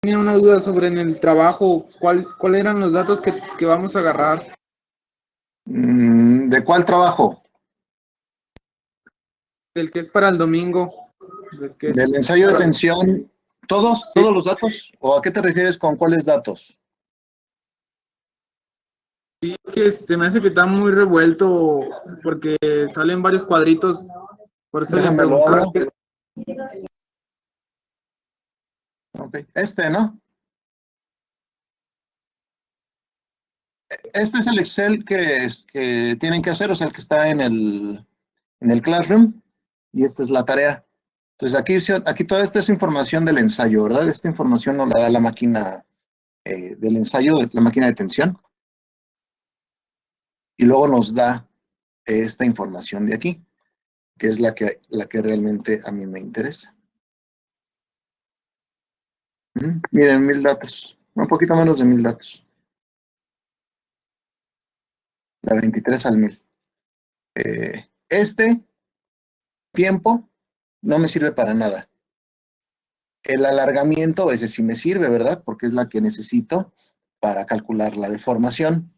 tenía una duda sobre en el trabajo, ¿cuál eran los datos que vamos a agarrar? ¿De cuál trabajo? Del que es para el domingo. ¿Del ensayo de tensión? ¿Todos? Sí. ¿Todos los datos? ¿O a qué te refieres con cuáles datos? Sí, es que se me hace que está muy revuelto porque salen varios cuadritos, por eso le Déjame lo preguntaba. abro. Ok, ¿no? Este es el Excel que tienen que hacer, o sea, el que está en el Classroom, y esta es la tarea. Entonces, aquí toda esta es información del ensayo, ¿verdad? Esta información nos la da la máquina del ensayo, la máquina de tensión, y luego nos da esta información de aquí, que es la que realmente a mí me interesa. Miren, 1000 datos, un poquito menos de 1000 datos. La 23 al 1000. Este tiempo no me sirve para nada. El alargamiento, ese sí me sirve, ¿verdad? Porque es la que necesito para calcular la deformación.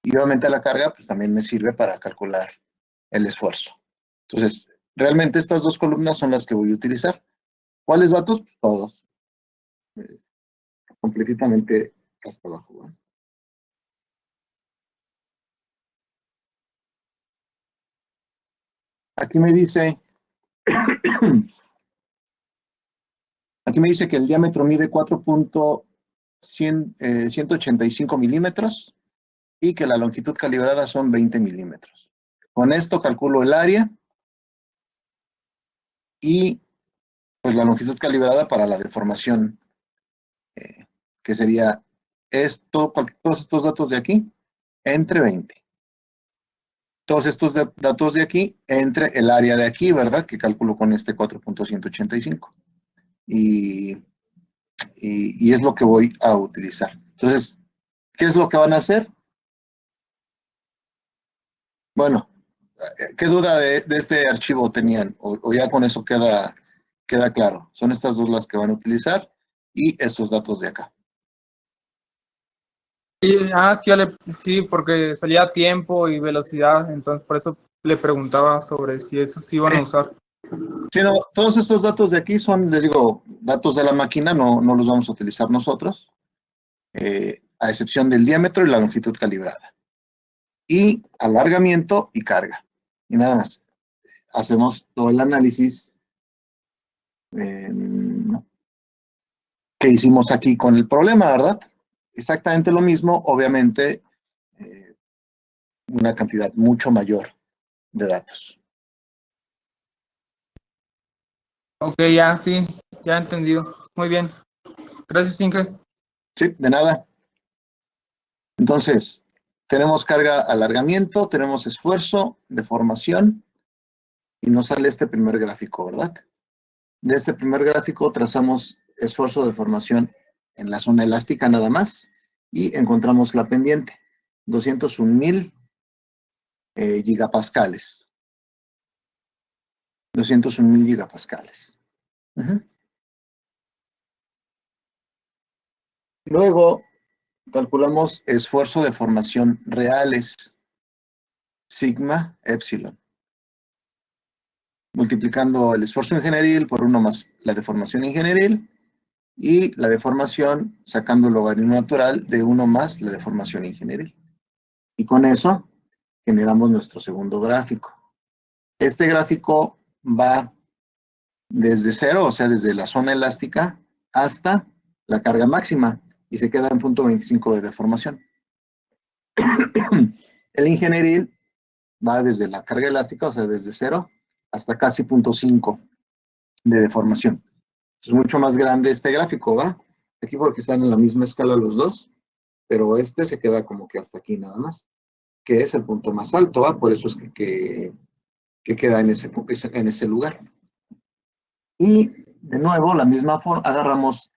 Y obviamente la carga, pues también me sirve para calcular el esfuerzo. Entonces, realmente estas dos columnas son las que voy a utilizar. ¿Cuáles datos? Pues todos. Completamente hasta abajo, ¿no? Aquí me dice que el diámetro mide 4.185 milímetros y que la longitud calibrada son 20 milímetros. Con esto calculo el área y pues la longitud calibrada para la deformación, que sería todos estos datos de aquí, entre 20. Todos estos datos de aquí, entre el área de aquí, ¿verdad? Que calculo con este 4.185. Y es lo que voy a utilizar. Entonces, ¿qué es lo que van a hacer? Bueno, ¿qué duda de este archivo tenían? O ya con eso queda claro. Son estas dos las que van a utilizar y estos datos de acá. Sí, es que sí, porque salía tiempo y velocidad, entonces por eso le preguntaba sobre si esos se iban a usar. Sí, no, todos estos datos de aquí son, les digo, datos de la máquina, no los vamos a utilizar nosotros, a excepción del diámetro y la longitud calibrada. Y alargamiento y carga. Y nada más. Hacemos todo el análisis que hicimos aquí con el problema, ¿verdad? Exactamente lo mismo, obviamente, una cantidad mucho mayor de datos. Ok, ya, sí, ya he entendido. Muy bien. Gracias, Inge. Sí, de nada. Entonces, tenemos carga, alargamiento, tenemos esfuerzo, deformación, y nos sale este primer gráfico, ¿verdad? De este primer gráfico trazamos esfuerzo, deformación en la zona elástica nada más, y encontramos la pendiente, 201,000 gigapascales. 201,000 gigapascales. Luego, calculamos esfuerzo de formación reales, sigma, epsilon. Multiplicando el esfuerzo ingenieril por 1 más la deformación ingenieril, y la deformación sacando el logaritmo natural de 1 más la deformación ingenieril. Y con eso generamos nuestro segundo gráfico. Este gráfico va desde 0, o sea, desde la zona elástica, hasta la carga máxima, y se queda en 0.25 de deformación. El ingenieril va desde la carga elástica, o sea, desde 0, hasta casi 0.5 de deformación. Es mucho más grande este gráfico, ¿va? Aquí porque están en la misma escala los dos, pero este se queda como que hasta aquí nada más, que es el punto más alto, ¿va? Por eso es que queda en ese lugar. Y de nuevo, la misma forma, agarramos,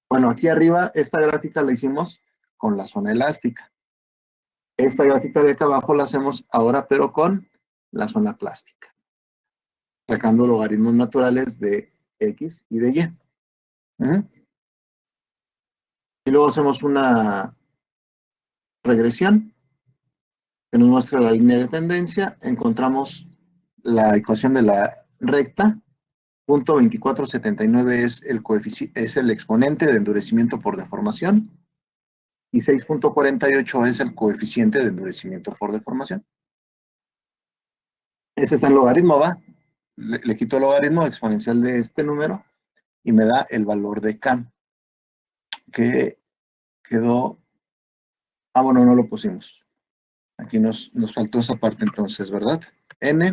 bueno, aquí arriba, esta gráfica la hicimos con la zona elástica. Esta gráfica de acá abajo la hacemos ahora, pero con la zona plástica, sacando logaritmos naturales de X y de Y. Y luego hacemos una regresión que nos muestra la línea de tendencia. Encontramos la ecuación de la recta. Punto 2479 es el exponente de endurecimiento por deformación. Y 6.48 es el coeficiente de endurecimiento por deformación. Ese está en logaritmo, ¿va? Le quito el logaritmo exponencial de este número y me da el valor de K, que quedó... Ah, bueno, no lo pusimos. Aquí nos faltó esa parte entonces, ¿verdad? N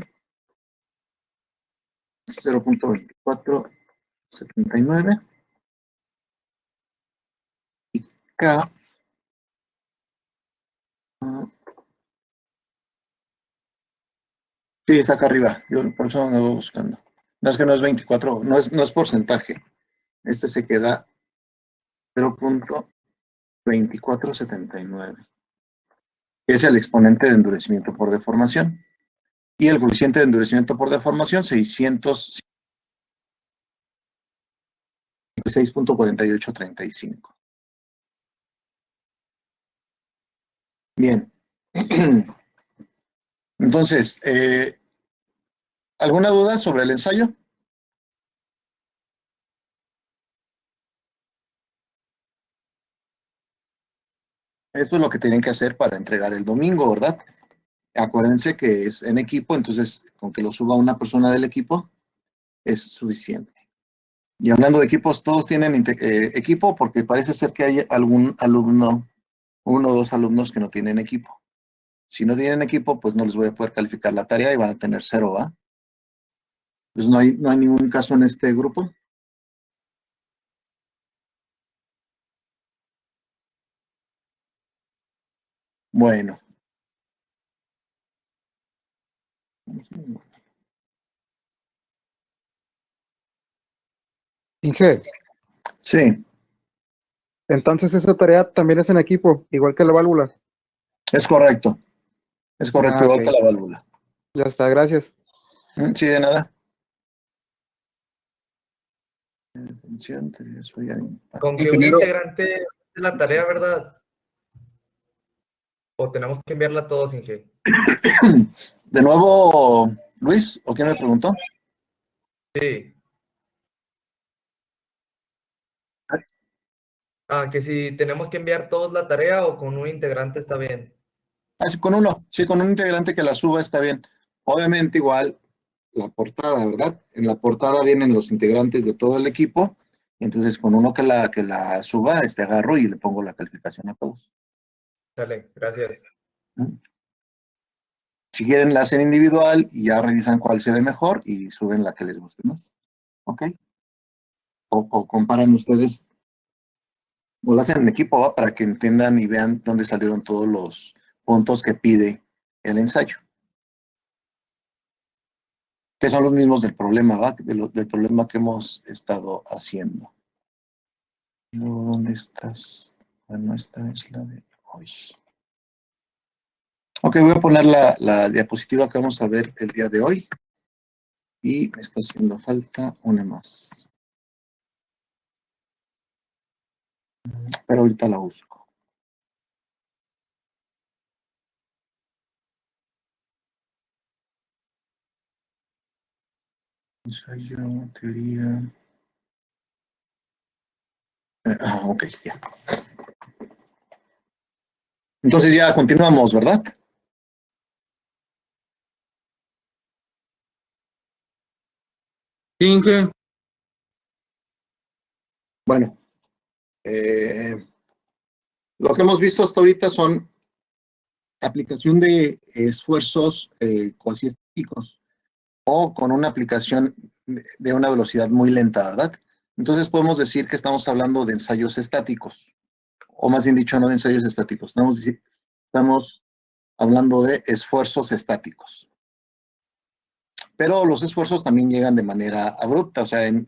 0.2479 y K sí, está acá arriba. Yo por eso me voy buscando. No es que no es 24, no es porcentaje. Este se queda 0.2479. Es el exponente de endurecimiento por deformación. Y el coeficiente de endurecimiento por deformación, 6.4835. Bien. Entonces, ¿alguna duda sobre el ensayo? Esto es lo que tienen que hacer para entregar el domingo, ¿verdad? Acuérdense que es en equipo, entonces con que lo suba una persona del equipo es suficiente. Y hablando de equipos, todos tienen equipo porque parece ser que hay algún alumno, uno o dos alumnos que no tienen equipo. Si no tienen equipo, pues no les voy a poder calificar la tarea y van a tener 0, ¿va? Pues no hay ningún caso en este grupo. Bueno. Inge, Sí, entonces esa tarea también es en equipo, igual que la válvula. es correcto. Es correcto, igual que Ok, la válvula. ya está, gracias. Sí, de nada. Atención, teorías falla de impacto. Con que un integrante hace la tarea, ¿verdad? ¿O tenemos que enviarla a todos, Inge? De nuevo, Luis, ¿o quién me preguntó? Sí. Que si tenemos que enviar todos la tarea o con un integrante está bien. Sí, con uno, sí, con un integrante que la suba está bien. Obviamente igual la portada, ¿verdad? En la portada vienen los integrantes de todo el equipo, entonces con uno que la suba, agarro y le pongo la calificación a todos. Dale, gracias. Si quieren la hacen individual y ya revisan cuál se ve mejor y suben la que les guste más. ¿Ok? O comparan ustedes, o lo hacen en equipo, ¿va? Para que entiendan y vean dónde salieron todos los puntos que pide el ensayo. Que son los mismos del problema, ¿va? Del problema que hemos estado haciendo. Luego, ¿dónde estás? Bueno, esta es la de hoy. Ok, voy a poner la diapositiva que vamos a ver el día de hoy. Y me está haciendo falta una más. Pero ahorita la busco. Ensayo, teoría. Ok, ya. Entonces ya continuamos, ¿verdad? Sí, Inge. Bueno, lo que hemos visto hasta ahorita son aplicación de esfuerzos cuasi estáticos o con una aplicación de una velocidad muy lenta, ¿verdad? Entonces podemos decir que estamos hablando de ensayos estáticos, o más bien dicho, no de ensayos estáticos, estamos hablando de esfuerzos estáticos. Pero los esfuerzos también llegan de manera abrupta, o sea, en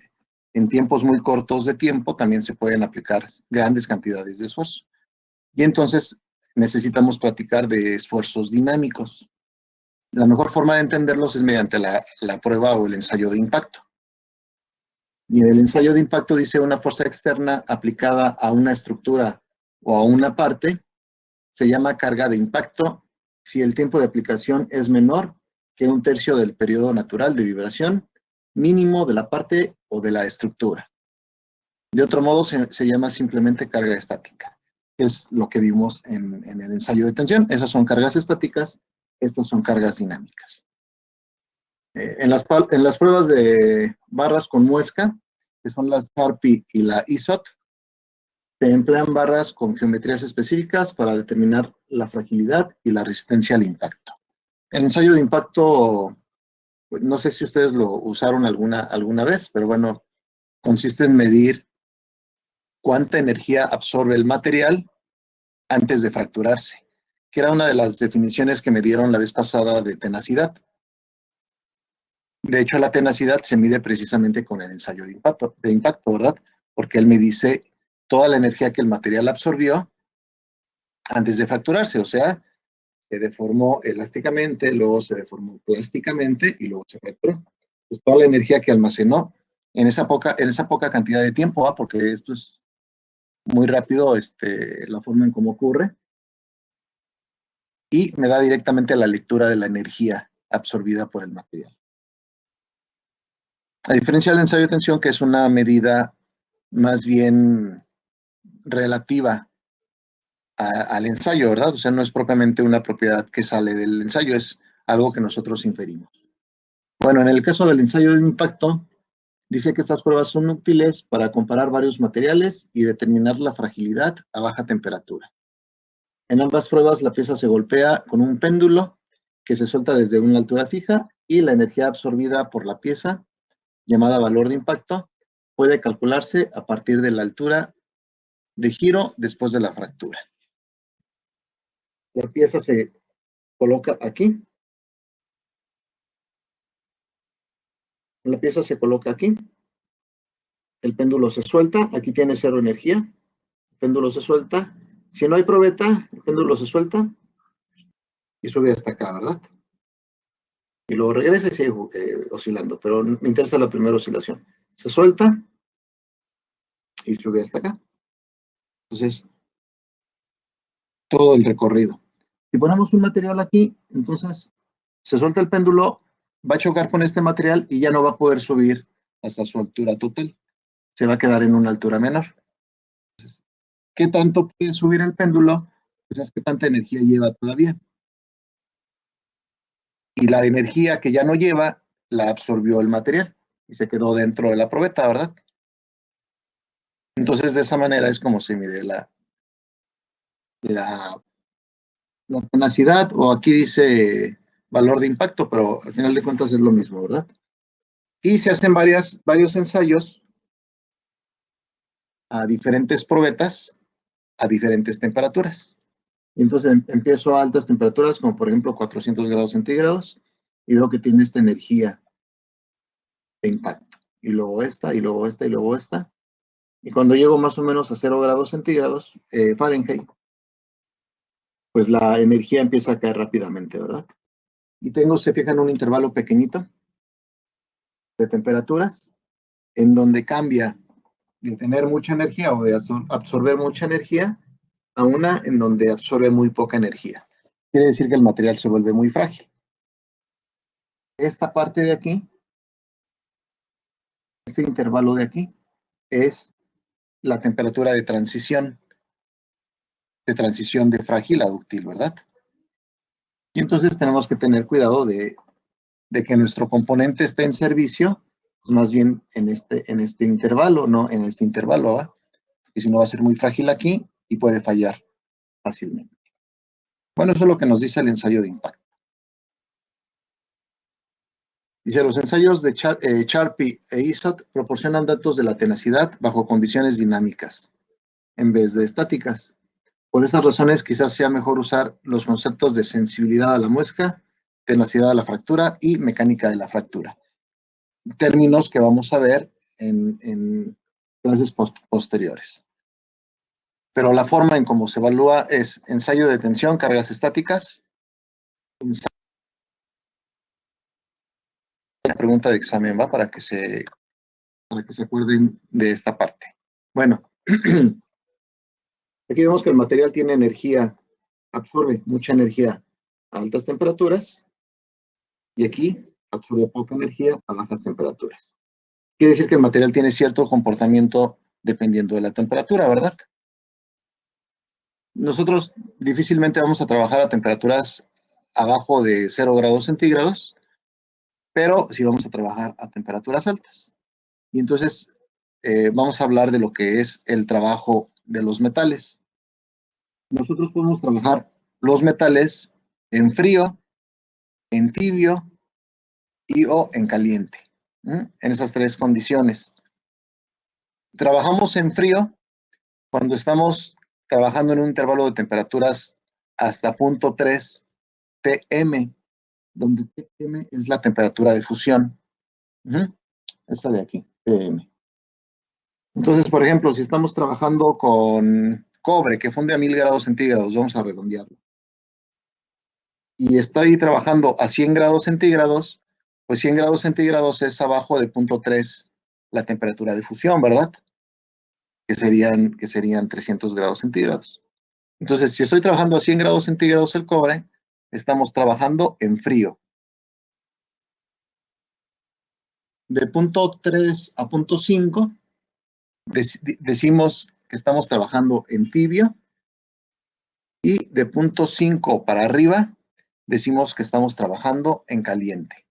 tiempos muy cortos de tiempo también se pueden aplicar grandes cantidades de esfuerzo. Y entonces necesitamos platicar de esfuerzos dinámicos. La mejor forma de entenderlos es mediante la prueba o el ensayo de impacto. Y en el ensayo de impacto dice una fuerza externa aplicada a una estructura o a una parte, se llama carga de impacto si el tiempo de aplicación es menor que 1/3 del periodo natural de vibración mínimo de la parte o de la estructura. De otro modo, se llama simplemente carga estática, que es lo que vimos en el ensayo de tensión. Esas son cargas estáticas, estas son cargas dinámicas. En las pruebas de barras con muesca, que son las Charpy y la ISOT, se emplean barras con geometrías específicas para determinar la fragilidad y la resistencia al impacto. El ensayo de impacto, pues, no sé si ustedes lo usaron alguna vez, pero bueno, consiste en medir cuánta energía absorbe el material antes de fracturarse, que era una de las definiciones que me dieron la vez pasada de tenacidad. De hecho, la tenacidad se mide precisamente con el ensayo de impacto, ¿verdad? Porque él me dice toda la energía que el material absorbió antes de fracturarse, o sea, se deformó elásticamente, luego se deformó plásticamente y luego se fracturó. Pues toda la energía que almacenó en esa poca cantidad de tiempo, ¿ah? Porque esto es muy rápido, la forma en cómo ocurre, y me da directamente la lectura de la energía absorbida por el material. A diferencia del ensayo de tensión, que es una medida más bien relativa al ensayo, ¿verdad? O sea, no es propiamente una propiedad que sale del ensayo, es algo que nosotros inferimos. Bueno, en el caso del ensayo de impacto, dice que estas pruebas son útiles para comparar varios materiales y determinar la fragilidad a baja temperatura. En ambas pruebas, la pieza se golpea con un péndulo que se suelta desde una altura fija y la energía absorbida por la pieza, llamada valor de impacto, puede calcularse a partir de la altura de giro después de la fractura. La pieza se coloca aquí. La pieza se coloca aquí. El péndulo se suelta. Aquí tiene 0 energía. El péndulo se suelta. Si no hay probeta, el péndulo se suelta y sube hasta acá, ¿verdad? Y luego regresa y sigue oscilando, pero me interesa la primera oscilación. Se suelta y sube hasta acá. Entonces, todo el recorrido. Si ponemos un material aquí, entonces se suelta el péndulo, va a chocar con este material y ya no va a poder subir hasta su altura total. Se va a quedar en una altura menor. Entonces, ¿qué tanto puede subir el péndulo? Pues es que tanta energía lleva todavía. Y la energía que ya no lleva, la absorbió el material y se quedó dentro de la probeta, ¿verdad? Entonces, de esa manera es como se mide la tenacidad, o aquí dice valor de impacto, pero al final de cuentas es lo mismo, ¿verdad? Y se hacen varios ensayos a diferentes probetas, a diferentes temperaturas. Entonces empiezo a altas temperaturas, como por ejemplo 400 grados centígrados, y veo que tiene esta energía de impacto. Y luego esta, y luego esta, y luego esta. Y cuando llego más o menos a 0 grados centígrados, Fahrenheit, pues la energía empieza a caer rápidamente, ¿verdad? Y tengo, se fijan, un intervalo pequeñito de temperaturas, en donde cambia de tener mucha energía o de absorber mucha energía a una en donde absorbe muy poca energía. Quiere decir que el material se vuelve muy frágil. Esta parte de aquí, este intervalo de aquí, es la temperatura de transición de frágil a dúctil, ¿verdad? Y entonces tenemos que tener cuidado de que nuestro componente esté en servicio, pues más bien en este intervalo, no en este intervalo, ¿va? Porque si no va a ser muy frágil aquí y puede fallar fácilmente. Bueno, eso es lo que nos dice el ensayo de impacto. Dice, los ensayos de Charpy e ISOT proporcionan datos de la tenacidad bajo condiciones dinámicas, en vez de estáticas. Por estas razones, quizás sea mejor usar los conceptos de sensibilidad a la muesca, tenacidad a la fractura y mecánica de la fractura. Términos que vamos a ver en clases posteriores. Pero la forma en cómo se evalúa es ensayo de tensión, cargas estáticas. La pregunta de examen, ¿va? Para que se acuerden de esta parte. Bueno, Aquí vemos que el material tiene energía, absorbe mucha energía a altas temperaturas y aquí absorbe poca energía a bajas temperaturas. Quiere decir que el material tiene cierto comportamiento dependiendo de la temperatura, ¿verdad? Nosotros difícilmente vamos a trabajar a temperaturas abajo de 0 grados centígrados, pero sí vamos a trabajar a temperaturas altas. Y entonces vamos a hablar de lo que es el trabajo de los metales. Nosotros podemos trabajar los metales en frío, en tibio y o en caliente, en esas tres condiciones. Trabajamos en frío cuando estamos trabajando en un intervalo de temperaturas hasta 0.3 TM, donde TM es la temperatura de fusión. Esta de aquí, TM. Entonces, por ejemplo, si estamos trabajando con cobre que funde a 1000 grados centígrados, vamos a redondearlo, y estoy trabajando a 100 grados centígrados, pues 100 grados centígrados es abajo de 0.3 la temperatura de fusión, ¿verdad? Que serían 300 grados centígrados. Entonces, si estoy trabajando a 100 grados centígrados el cobre, estamos trabajando en frío. De 0.3 a 0.5, decimos que estamos trabajando en tibio, y de 0.5 para arriba, decimos que estamos trabajando en caliente.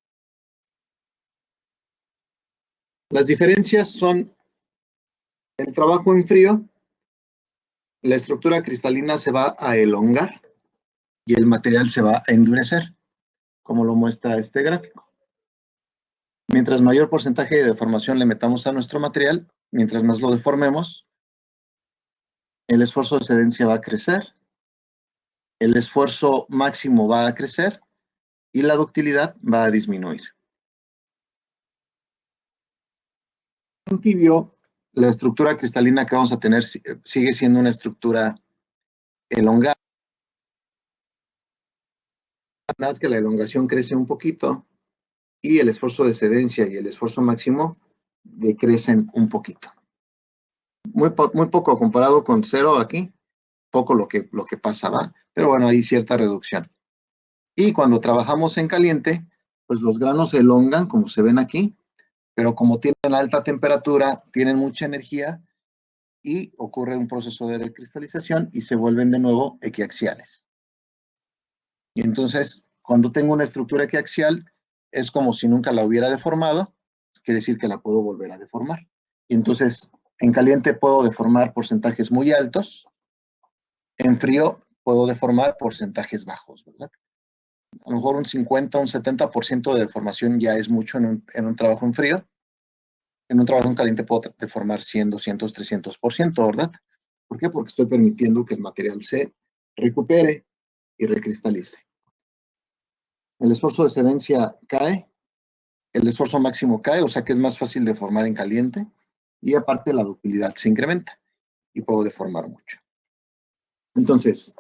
Las diferencias son el trabajo en frío, la estructura cristalina se va a elongar y el material se va a endurecer, como lo muestra este gráfico. Mientras mayor porcentaje de deformación le metamos a nuestro material, mientras más lo deformemos, el esfuerzo de excedencia va a crecer, el esfuerzo máximo va a crecer y la ductilidad va a disminuir. En tibio, la estructura cristalina que vamos a tener sigue siendo una estructura elongada. Nada más que la elongación crece un poquito y el esfuerzo de excedencia y el esfuerzo máximo decrecen un poquito. Muy poco comparado con 0 aquí, poco lo que pasaba, pero bueno, hay cierta reducción. Y cuando trabajamos en caliente, pues los granos se elongan, como se ven aquí, pero como tienen alta temperatura, tienen mucha energía y ocurre un proceso de recristalización y se vuelven de nuevo equiaxiales. Y entonces, cuando tengo una estructura equiaxial, es como si nunca la hubiera deformado, quiere decir que la puedo volver a deformar. Y entonces, en caliente puedo deformar porcentajes muy altos, en frío puedo deformar porcentajes bajos, ¿verdad? A lo mejor un 50, un 70% de deformación ya es mucho en un trabajo en frío. En un trabajo en caliente puedo deformar 100, 200, 300%, ¿verdad? ¿Por qué? Porque estoy permitiendo que el material se recupere y recristalice. El esfuerzo de excedencia cae, el esfuerzo máximo cae, o sea que es más fácil deformar en caliente, y aparte la ductilidad se incrementa y puedo deformar mucho. Entonces,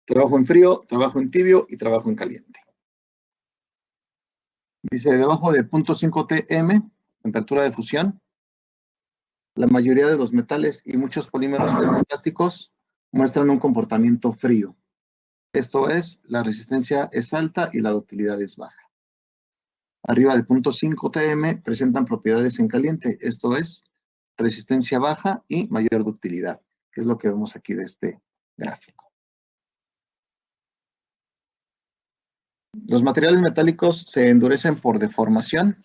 trabajo en frío, trabajo en tibio y trabajo en caliente. Dice, debajo de 0.5 TM, temperatura de fusión, la mayoría de los metales y muchos polímeros termoplásticos muestran un comportamiento frío. Esto es, la resistencia es alta y la ductilidad es baja. Arriba de 0.5 TM presentan propiedades en caliente, esto es, resistencia baja y mayor ductilidad, que es lo que vemos aquí de este gráfico. Los materiales metálicos se endurecen por deformación.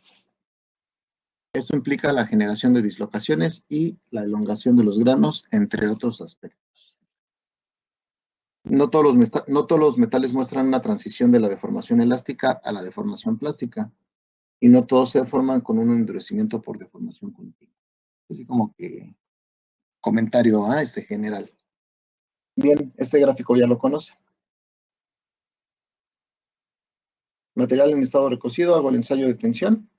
Esto implica la generación de dislocaciones y la elongación de los granos, entre otros aspectos. No todos los metales muestran una transición de la deformación elástica a la deformación plástica, y no todos se deforman con un endurecimiento por deformación continua. Así como que comentario general. Bien, este gráfico ya lo conoce. Material en estado recocido, hago el ensayo de tensión.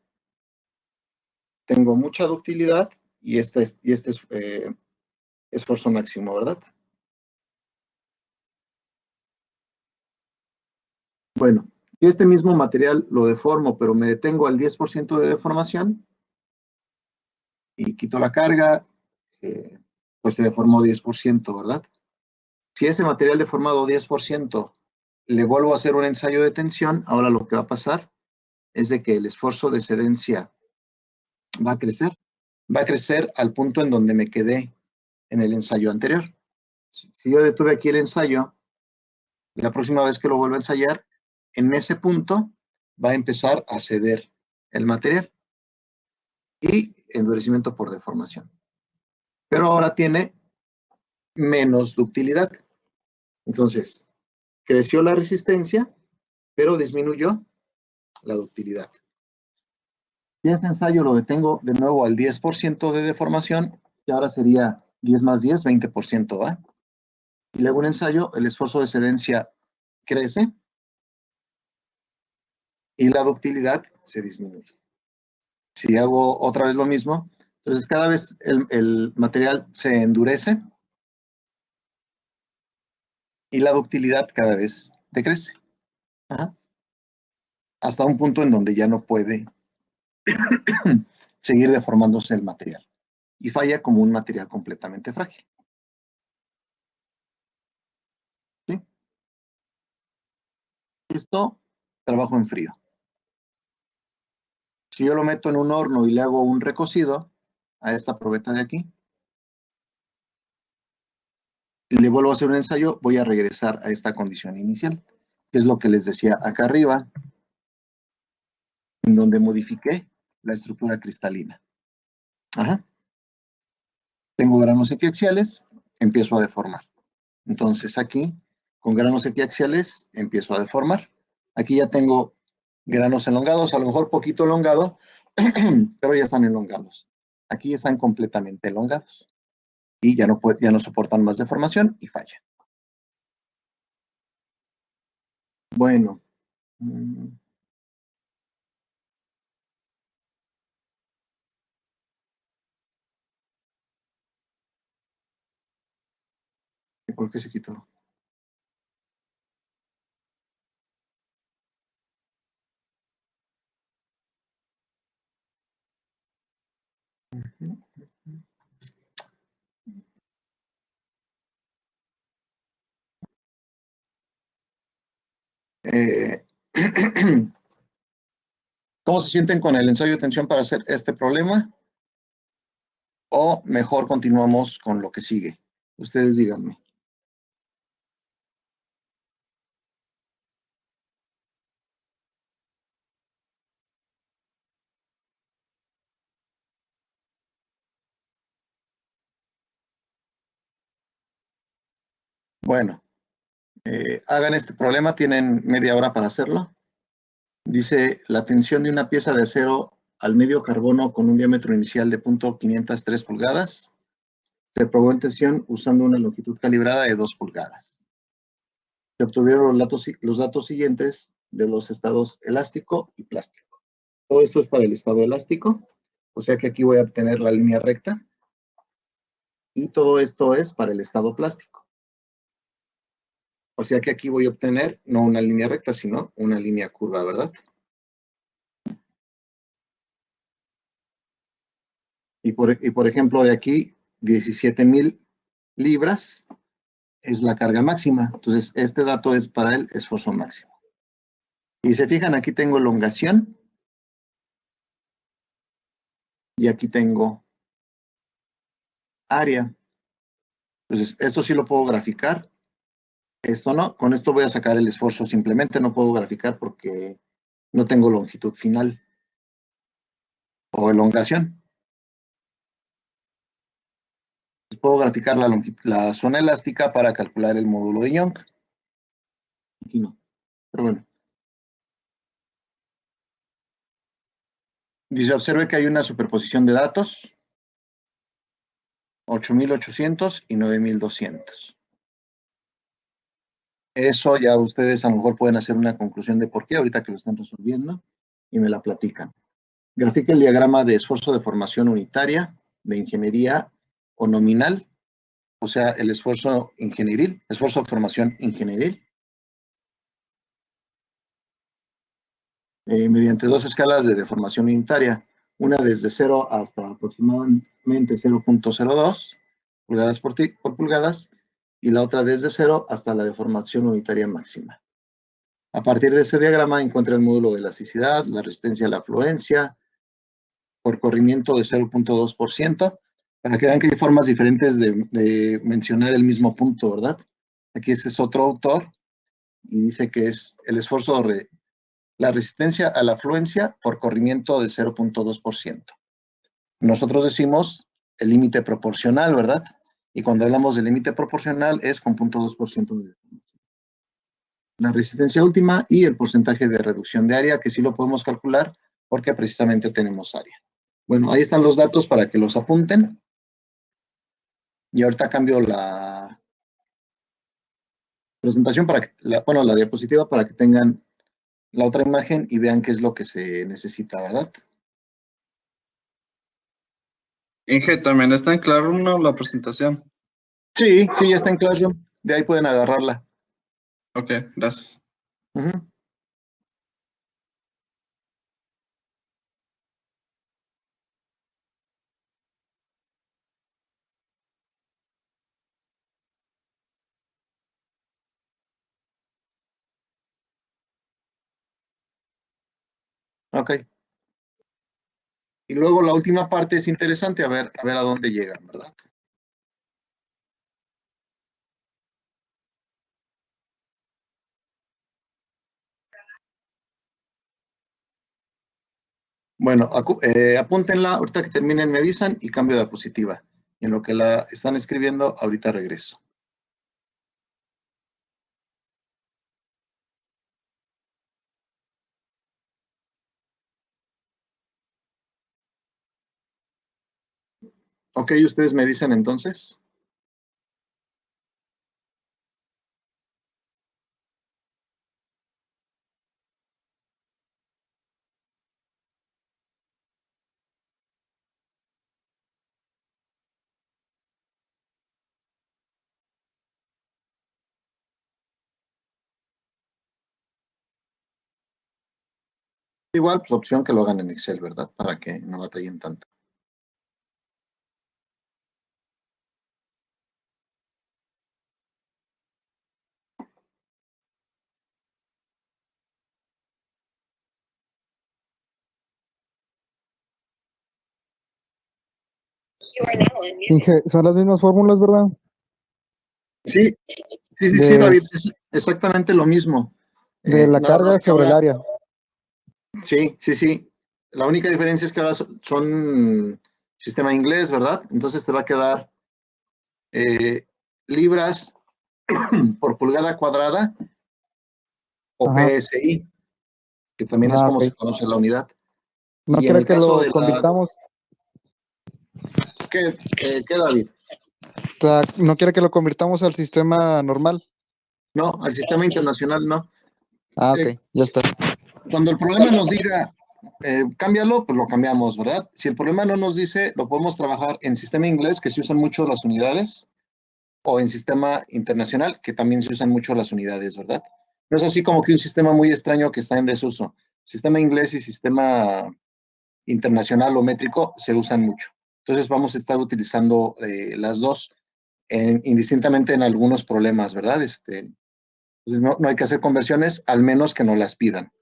Tengo mucha ductilidad y este es esfuerzo máximo, ¿verdad? Bueno, si este mismo material lo deformo, pero me detengo al 10% de deformación y quito la carga, pues se deformó 10%, ¿verdad? Si ese material deformado 10% le vuelvo a hacer un ensayo de tensión, ahora lo que va a pasar es de que el esfuerzo de excedencia va a crecer al punto en donde me quedé en el ensayo anterior. Si yo detuve aquí el ensayo, la próxima vez que lo vuelva a ensayar, en ese punto va a empezar a ceder el material y endurecimiento por deformación. Pero ahora tiene menos ductilidad. Entonces, creció la resistencia, pero disminuyó la ductilidad. Si este ensayo lo detengo de nuevo al 10% de deformación, y ahora sería 10 más 10, 20%, ¿va? Y luego un ensayo, el esfuerzo de excedencia crece y la ductilidad se disminuye. Si hago otra vez lo mismo, entonces cada vez el material se endurece y la ductilidad cada vez decrece. Ajá. Hasta un punto en donde ya no puede seguir deformándose el material y falla como un material completamente frágil. ¿Sí? Esto, trabajo en frío. Si yo lo meto en un horno y le hago un recocido a esta probeta de aquí, y le vuelvo a hacer un ensayo, voy a regresar a esta condición inicial, que es lo que les decía acá arriba, en donde modifiqué la estructura cristalina. Ajá. Tengo granos equiaxiales, empiezo a deformar. Entonces aquí, con granos equiaxiales, empiezo a deformar. Aquí ya tengo granos elongados, a lo mejor poquito elongado, pero ya están elongados. Aquí están completamente elongados. Y ya no soportan más deformación y falla. Bueno. ¿Por qué se quitó? ¿Cómo se sienten con el ensayo de tensión para hacer este problema? ¿O mejor continuamos con lo que sigue? Ustedes díganme. Bueno, hagan este problema, tienen media hora para hacerlo. Dice, la tensión de una pieza de acero al medio carbono con un diámetro inicial de .503 pulgadas se probó en tensión usando una longitud calibrada de 2 pulgadas. Se obtuvieron los datos siguientes de los estados elástico y plástico. Todo esto es para el estado elástico, o sea que aquí voy a obtener la línea recta. Y todo esto es para el estado plástico. O sea que aquí voy a obtener no una línea recta, sino una línea curva, ¿verdad? Y por ejemplo, de aquí, 17,000 libras es la carga máxima. Entonces, este dato es para el esfuerzo máximo. Y se fijan, aquí tengo elongación. Y aquí tengo área. Entonces, esto sí lo puedo graficar. Esto no. Con esto voy a sacar el esfuerzo. Simplemente no puedo graficar porque no tengo longitud final. O elongación. Puedo graficar la zona elástica para calcular el módulo de Young. Aquí no, pero bueno. Dice, observe que hay una superposición de datos. 8,800 y 9,200. Eso ya ustedes a lo mejor pueden hacer una conclusión de por qué ahorita que lo están resolviendo y me la platican. Grafique el diagrama de esfuerzo de formación unitaria, de ingeniería o nominal, o sea, el esfuerzo ingenieril, esfuerzo de formación ingenieril, mediante dos escalas de deformación unitaria, una desde 0 hasta aproximadamente 0.02 pulgadas por pulgadas y la otra desde 0 hasta la deformación unitaria máxima. A partir de ese diagrama encuentra el módulo de elasticidad, la resistencia a la afluencia, por corrimiento de 0.2%, para que vean que hay formas diferentes de mencionar el mismo punto, ¿verdad? Aquí ese es otro autor, y dice que es el esfuerzo, la resistencia a la afluencia por corrimiento de 0.2%. Nosotros decimos el límite proporcional, ¿verdad? Y cuando hablamos del límite proporcional es con 0.2% de deformación. La resistencia última y el porcentaje de reducción de área, que sí lo podemos calcular porque precisamente tenemos área. Bueno, ahí están los datos para que los apunten. Y ahorita cambio la presentación para que, la diapositiva para que tengan la otra imagen y vean qué es lo que se necesita, ¿verdad? Inge, ¿también está en Classroom, no, la presentación? Sí, sí, ya está en Classroom. De ahí pueden agarrarla. Ok, gracias. Ujú. Ok. Y luego la última parte es interesante, a ver a dónde llegan, ¿verdad? Bueno, apúntenla, ahorita que terminen me avisan y cambio de diapositiva. En lo que la están escribiendo, ahorita regreso. Ok, ustedes me dicen entonces. Igual, pues opción que lo hagan en Excel, ¿verdad? Para que no batallen tanto. Inge, son las mismas fórmulas, ¿verdad? Sí, sí, De, David, es exactamente lo mismo. de la Nada más carga que sobre el ahora, área. sí, sí, sí. La única diferencia es que ahora son sistema inglés, ¿verdad? Entonces te va a quedar libras por pulgada cuadrada o Ajá. PSI, que también es Ah, como ok. se conoce la unidad. ¿No Y en quiere el que caso lo de convirtamos? ¿qué, David? O sea, ¿no quiere que lo convirtamos al sistema normal? No, al sistema internacional no. Ah, Eh, ok, ya está. Cuando el problema nos diga, cámbialo, pues lo cambiamos, ¿verdad? Si el problema no nos dice, lo podemos trabajar en sistema inglés, que se usan mucho las unidades, o en sistema internacional, que también se usan mucho las unidades, ¿verdad? No es así como que un sistema muy extraño que está en desuso. Sistema inglés y sistema internacional o métrico se usan mucho. Entonces vamos a estar utilizando las dos indistintamente en algunos problemas, ¿verdad? Entonces no hay que hacer conversiones, al menos que nos las pidan.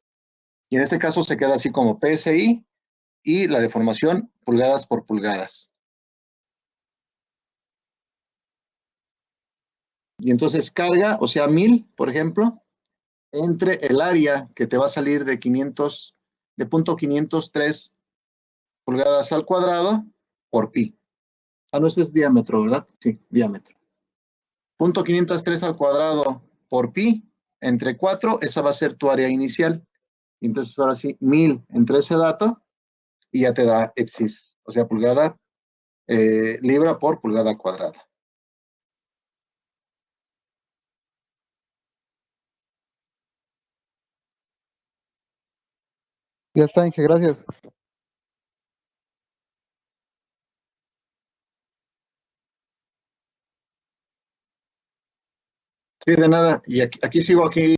Y en este caso se queda así como PSI y la deformación pulgadas por pulgadas. Y entonces carga, o sea, 1000, por ejemplo, entre el área que te va a salir de 500, de 0.503 pulgadas al cuadrado por pi. Ah, no, ese es diámetro, ¿verdad? Sí, diámetro. 0.503 al cuadrado por pi entre 4, esa va a ser tu área inicial. Entonces ahora sí, 1000 entre ese dato y ya te da EPSIS, o sea, pulgada, libra por pulgada cuadrada. Ya está, Inge, gracias. Sí, de nada. Y aquí sigo aquí